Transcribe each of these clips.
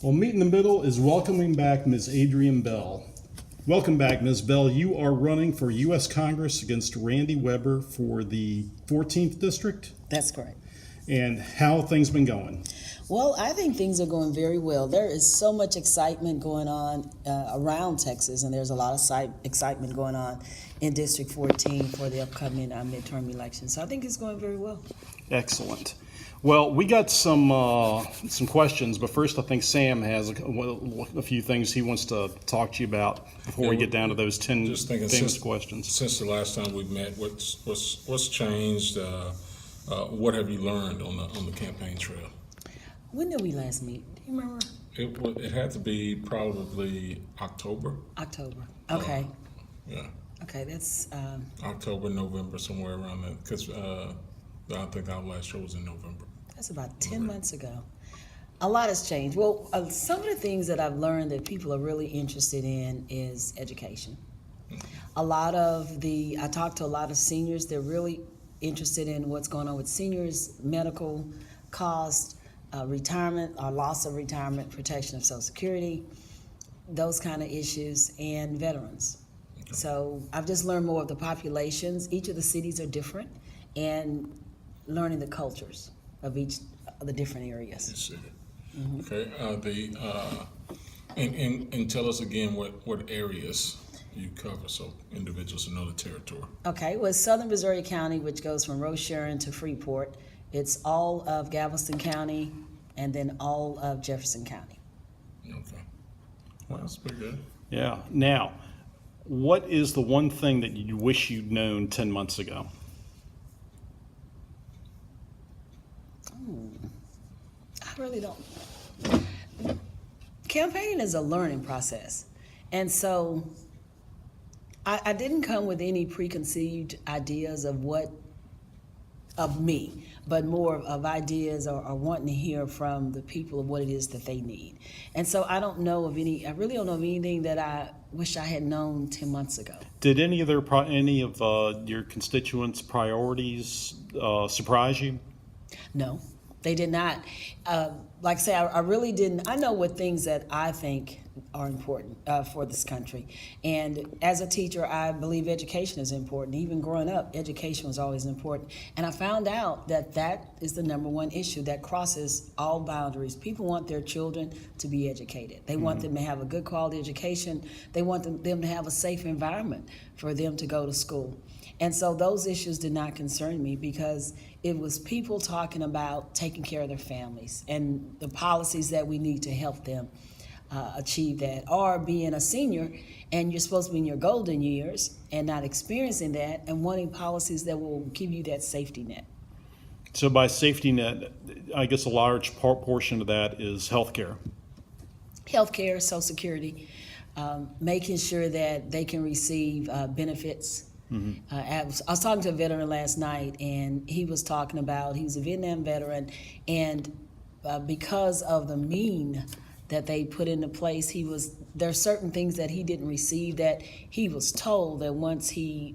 Well, Meet in the Middle is welcoming back Ms. Adrienne Bell. Welcome back, Ms. Bell. You are running for U.S. Congress against Randy Weber for the 14th District. That's correct. And how have things been going? Well, I think things are going very well. There is so much excitement going on around Texas, and there's a lot of excitement going on in District 14 for the upcoming midterm election. So I think it's going very well. Excellent. Well, we got some questions, but first I think Sam has a few things he wants to talk to you about before we get down to those 10 famous questions. Since the last time we met, what's changed? What have you learned on the campaign trail? When did we last meet? Do you remember? It had to be probably October. October. Okay. Yeah. Okay, that's October, November, somewhere around that. Because I think our last show was in November. That's about 10 months ago. A lot has changed. Well, some of the things that I've learned that people are really interested in is education. I talk to a lot of seniors. They're really interested in what's going on with seniors, medical costs, retirement, or loss of retirement, protection of Social Security, those kind of issues, and veterans. Okay. So I've just learned more of the populations. Each of the cities are different, and learning the cultures of each of the different areas. Yes, sir. Okay. And tell us again what areas you cover, so individuals know the territory. Okay. Well, it's Southern Missouri County, which goes from Rocheron to Freeport. It's all of Galveston County, and then all of Jefferson County. Okay. Well, that's pretty good. Yeah. Now, what is the one thing that you wish you'd known 10 months ago? I really don't. Campaigning is a learning process. And so I didn't come with any preconceived ideas of me, but more of ideas or wanting to hear from the people of what it is that they need. And so I really don't know of anything that I wish I had known 10 months ago. Did any of your constituents' priorities surprise you? No, they did not. Like I say, I really didn't. I know what things that I think are important for this country. And as a teacher, I believe education is important. Even growing up, education was always important. And I found out that is the number one issue that crosses all boundaries. People want their children to be educated. They want them to have a good quality education. They want them to have a safe environment for them to go to school. And so those issues did not concern me because it was people talking about taking care of their families and the policies that we need to help them achieve that, or being a senior and you're supposed to be in your golden years and not experiencing that and wanting policies that will give you that safety net. So by safety net, I guess a large portion of that is healthcare. Healthcare, Social Security, making sure that they can receive benefits. I was talking to a veteran last night, and he was talking about, he was a Vietnam veteran, and because of the mean that they put into place, there are certain things that he didn't receive that he was told that once he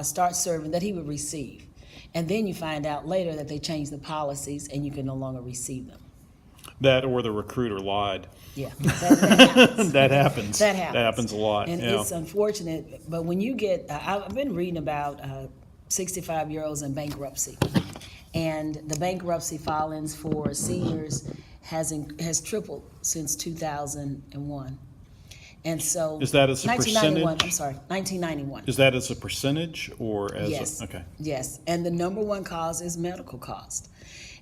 starts serving that he would receive. And then you find out later that they changed the policies and you can no longer receive them. That or the recruiter lied. Yeah, that happens. That happens. That happens. That happens a lot. And yeah. It's unfortunate, but when you get, I've been reading about 65-year-olds in bankruptcy, and the bankruptcy filings for seniors has tripled since 2001. And so is that as a 1991, percentage? I'm sorry, 1991. Is that as a percentage or as yes. okay. Yes, and the number one cause is medical cost.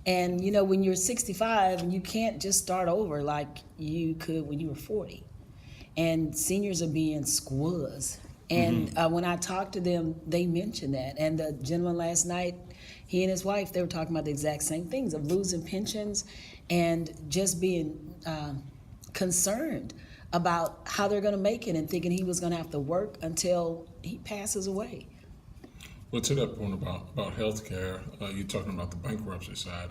And you know, when you're 65, and you can't just start over like you could when you were 40. And seniors are being squeezed. And when I talked to them, they mentioned that. And the gentleman last night, he and his wife, they were talking about the exact same things of losing pensions and just being concerned about how they're going to make it and thinking he was going to have to work until he passes away. Well, to that point about health care, you're talking about the bankruptcy side.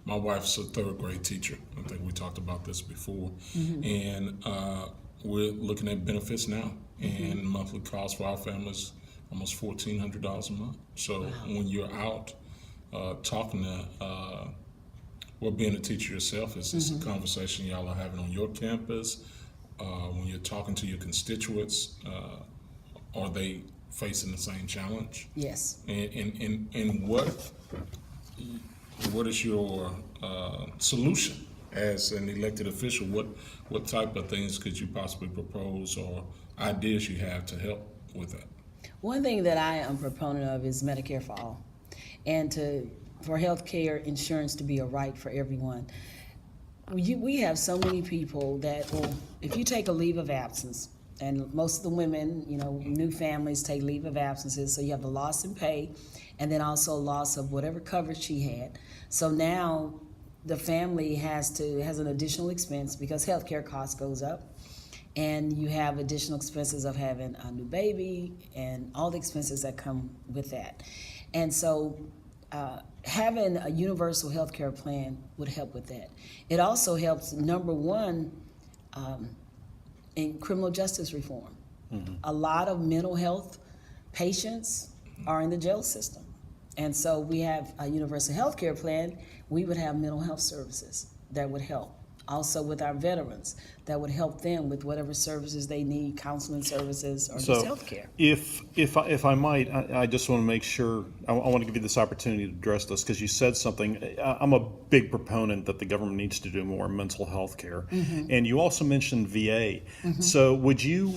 My wife's a third grade teacher. I think we talked about this before. And we're looking at benefits now. And monthly cost for our families, almost $1,400 a month. So when you're out talking to well, being a teacher yourself, is this a conversation y'all are having on your campus? When you're talking to your constituents, are they facing the same challenge? Yes. And what is your solution as an elected official? What type of things could you possibly propose, or ideas you have to help with that? One thing that I am a proponent of is Medicare for all, and for health care insurance to be a right for everyone. We have so many people that will, if you take a leave of absence, and most of the women, new families take leave of absences, so you have the loss in pay, and then also loss of whatever coverage she had. So now the family has an additional expense because healthcare costs goes up, and you have additional expenses of having a new baby and all the expenses that come with that. And so having a universal health care plan would help with that. It also helps, number one, in criminal justice reform. A lot of mental health patients are in the jail system. And so we have a universal health care plan, we would have mental health services that would help. Also with our veterans, that would help them with whatever services they need, counseling services or just health care. If I might, I just want to make sure, I want to give you this opportunity to address this, because you said something. I'm a big proponent that the government needs to do more mental health care. And you also mentioned VA. So would you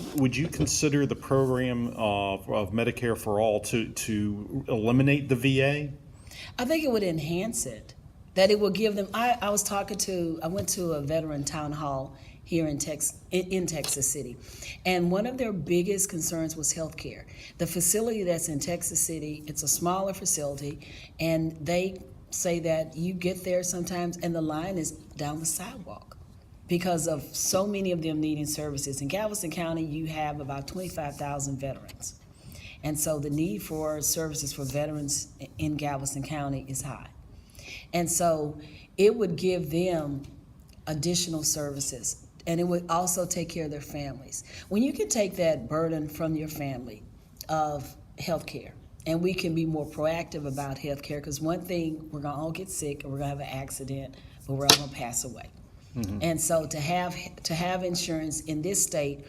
consider the program of Medicare for All to eliminate the VA? I think it would enhance it. That it will give them. I went to a veteran town hall here in Texas City, and one of their biggest concerns was health care. The facility that's in Texas City, it's a smaller facility, and they say that you get there sometimes and the line is down the sidewalk because of so many of them needing services. In Galveston County, you have about 25,000 veterans, and so the need for services for veterans in Galveston County is high. And so it would give them additional services, and it would also take care of their families. When you can take that burden from your family of health care, and we can be more proactive about health care, because one thing, we're going to all get sick and we're going to have an accident, but we're all going to pass away. And so to have insurance in this state,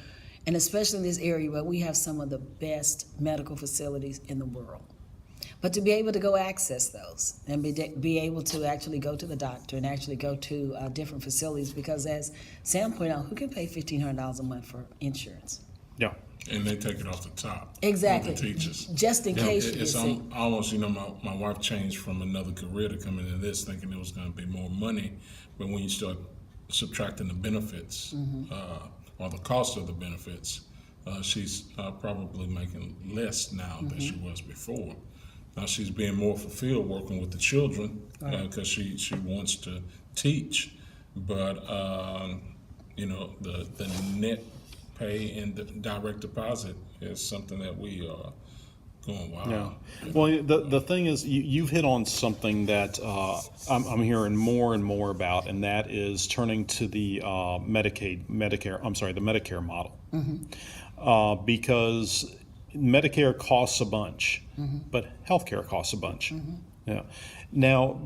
and especially in this area where we have some of the best medical facilities in the world, but to be able to go access those and be able to actually go to the doctor and actually go to different facilities, because as Sam pointed out, who can pay $1,500 a month for insurance? Yeah. And they take it off the top. Exactly. Of the teachers. Just in case you it's get sick. almost, my wife changed from another career to come into this thinking there was going to be more money. But when you start subtracting the benefits or the cost of the benefits, she's probably making less now than she was before. Now she's being more fulfilled working with the children because she wants to teach, but the net pay and the direct deposit is something that we are going, wow. Yeah. Well, the thing is, you've hit on something that I'm hearing more and more about, and that is turning to the the Medicare model, because Medicare costs a bunch, but healthcare costs a bunch. Yeah. Now,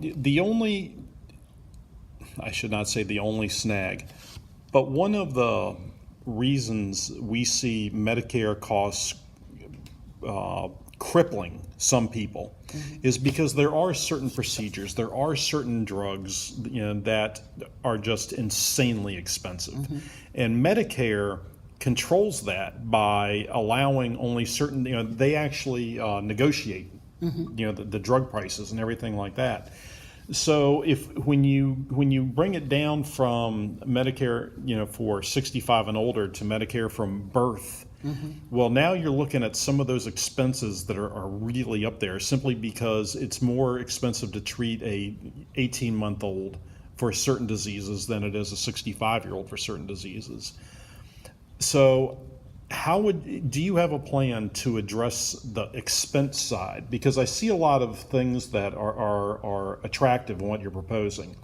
I should not say the only snag, but one of the reasons we see Medicare costs crippling some people is because there are certain procedures, there are certain drugs, that are just insanely expensive, and Medicare controls that by allowing only certain, they actually negotiate, the drug prices and everything like that. So when you bring it down from Medicare, for 65 and older to Medicare from birth, well, now you're looking at some of those expenses that are really up there, simply because it's more expensive to treat a 18-month-old for certain diseases than it is a 65-year-old for certain diseases. So do you have a plan to address the expense side? Because I see a lot of things that are attractive in what you're proposing.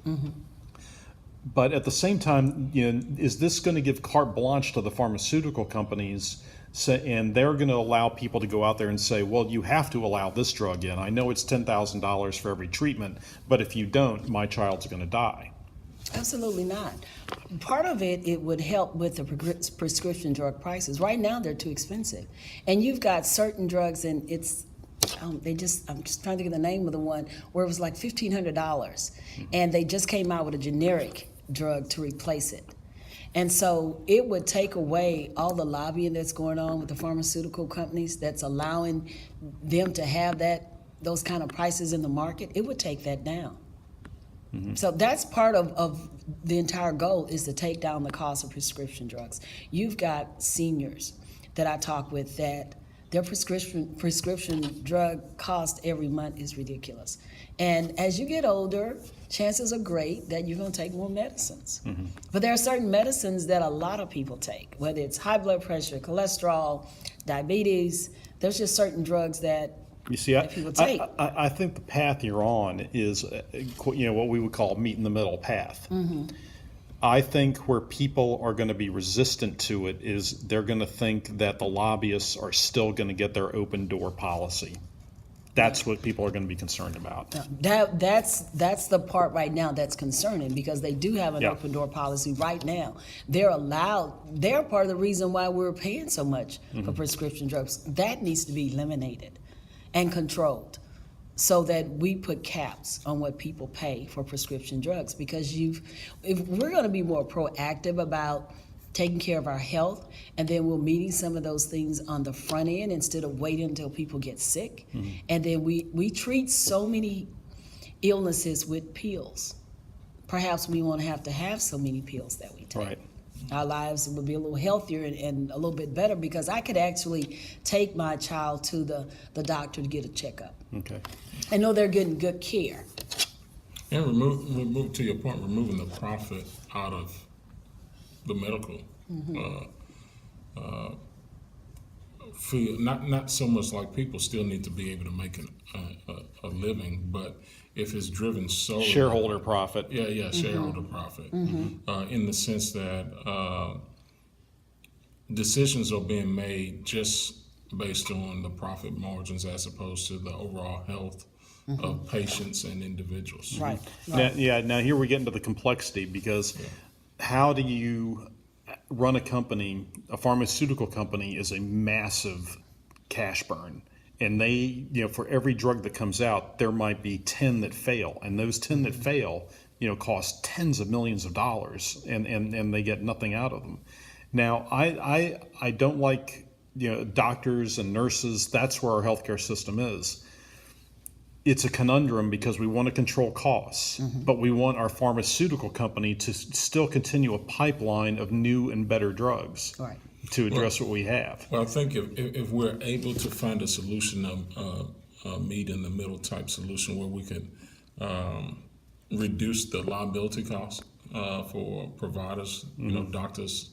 But at the same time, is this going to give carte blanche to the pharmaceutical companies So, and they're going to allow people to go out there and say, well, you have to allow this drug in. I know it's $10,000 for every treatment, but if you don't, my child's going to die. Absolutely not. Part of it would help with the prescription drug prices. Right now, they're too expensive. And you've got certain drugs, and it's, I'm just trying to think of the name of the one, where it was like $1,500. And they just came out with a generic drug to replace it. And so it would take away all the lobbying that's going on with the pharmaceutical companies that's allowing them to have those kind of prices in the market. It would take that down. So that's part of the entire goal, is to take down the cost of prescription drugs. You've got seniors that I talk with that their prescription drug cost every month is ridiculous. And as you get older, chances are great that you're going to take more medicines. But there are certain medicines that a lot of people take, whether it's high blood pressure, cholesterol, diabetes. There's just certain drugs that You see, people take. I think the path you're on is, what we would call meet in the middle path. I think where people are going to be resistant to it is they're going to think that the lobbyists are still going to get their open door policy. That's what people are going to be concerned about. That's the part right now that's concerning, because they do have an open door policy right now. They're part of the reason why we're paying so much for prescription drugs. That needs to be eliminated and controlled, so that we put caps on what people pay for prescription drugs. Because if we're going to be more proactive about taking care of our health, and then we're meeting some of those things on the front end instead of waiting until people get sick. And then we treat so many illnesses with pills. Perhaps we won't have to have so many pills that we take. Right. Our lives will be a little healthier and a little bit better, because I could actually take my child to the doctor to get a checkup. Okay. I know they're getting good care. And remove, to your point, removing the profit out of the medical field. Not so much like people still need to be able to make a living, but if it's driven solely Shareholder profit. Shareholder profit, in the sense that decisions are being made just based on the profit margins as opposed to the overall health of patients and individuals. Right. Now here we get into the complexity, because how do you run a company? A pharmaceutical company is a massive cash burn. And they, for every drug that comes out, there might be 10 that fail. And those 10 that fail, cost tens of millions of dollars, and they get nothing out of them. Now, I don't like, doctors and nurses. That's where our healthcare system is. It's a conundrum, because we want to control costs, but we want our pharmaceutical company to still continue a pipeline of new and better drugs. Right. To address what we have. Well, I think if we're able to find a solution, a meet in the middle type solution, where we could reduce the liability costs for providers, doctors,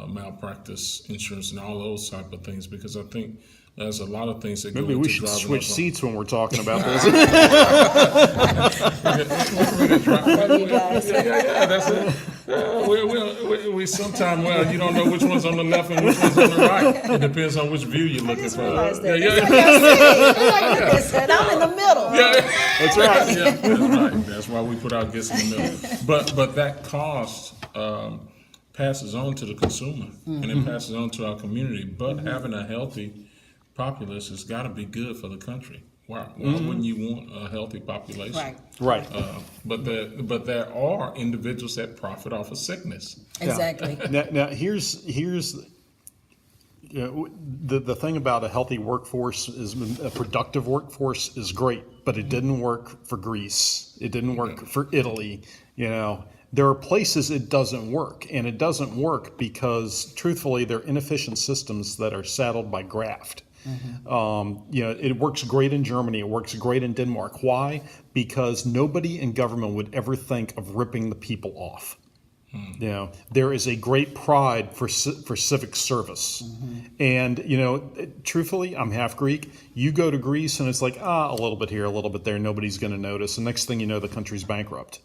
malpractice insurance, and all those type of things, because I think there's a lot of things that Maybe go we into should driving switch up seats when we're talking about this. Love you guys. That's it. We sometimes, you don't know which one's on the left and which one's on the right. It depends on which view you're I looking just for. realized that. Yeah. I'm in the middle. That's right. Yeah, that's right. That's why we put our guests in the middle. But that cost passes on to the consumer, and it passes on to our community. But having a healthy populace has got to be good for the country. Why wouldn't you want a healthy population? Right. But there are individuals that profit off of sickness. Exactly. Now here's the thing about a healthy workforce is a productive workforce is great, but it didn't work for Greece. It didn't work for Italy. There are places it doesn't work, and it doesn't work because, truthfully, they're inefficient systems that are saddled by graft. It works great in Germany. It works great in Denmark. Why? Because nobody in government would ever think of ripping the people off. You know, there is a great pride for civic service. And, you know, truthfully, I'm half Greek. You go to Greece and it's like, a little bit here, a little bit there, nobody's going to notice. And next thing you know, the country's bankrupt.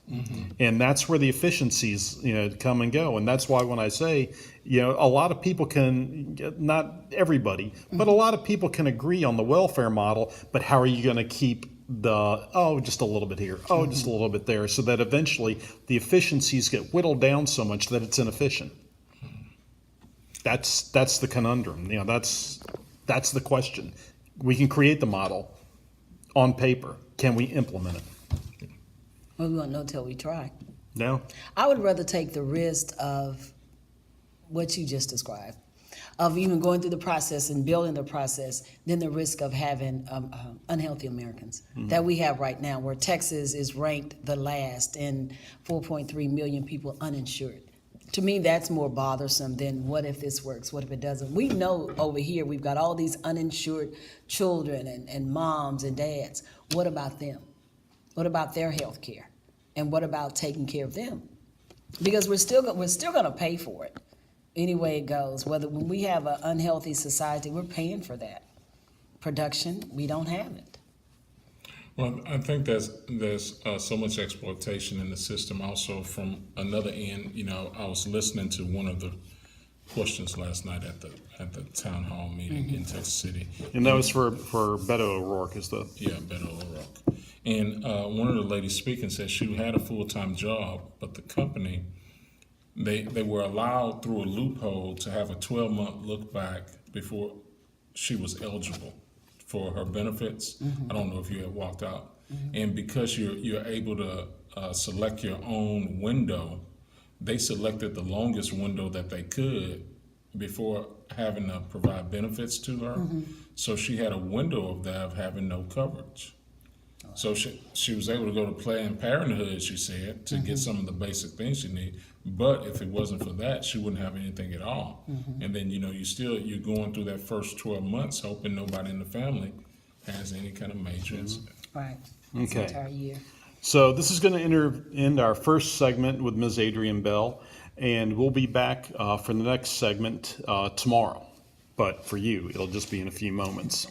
And that's where the efficiencies, you know, come and go. And that's why when I say, you know, a lot of people can, not everybody, but a lot of people can agree on the welfare model, but how are you going to keep just a little bit here, just a little bit there, so that eventually the efficiencies get whittled down so much that it's inefficient. That's the conundrum. You know, that's the question. We can create the model on paper. Can we implement it? Well, we won't know till we try. No. I would rather take the risk of what you just described, of even going through the process and building the process, than the risk of having unhealthy Americans that we have right now, where Texas is ranked the last and 4.3 million people uninsured. To me, that's more bothersome than what if this works, what if it doesn't. We know over here we've got all these uninsured children and moms and dads. What about them? What about their health care? And what about taking care of them? Because we're still going to pay for it. Any way it goes, when we have an unhealthy society, we're paying for that. Production, we don't have it. Well, I think there's so much exploitation in the system. Also, from another end, you know, I was listening to one of the questions last night at the town hall meeting in Texas City, And that was for Beto O'Rourke, is the Beto O'Rourke, and one of the ladies speaking said she had a full-time job, but the company. They were allowed through a loophole to have a 12-month look back before she was eligible for her benefits. I don't know if you had walked out. And because you're able to select your own window, they selected the longest window that they could before having to provide benefits to her. So she had a window of that of having no coverage. So she was able to go to Planned Parenthood, she said, to get some of the basic things she needed. But if it wasn't for that, she wouldn't have anything at all. And then, you know, you're going through that first 12 months hoping nobody in the family has any kind of major incident. Right. Okay. This entire year. So this is going to end our first segment with Ms. Adrienne Bell, and we'll be back for the next segment tomorrow. But for you, it'll just be in a few moments.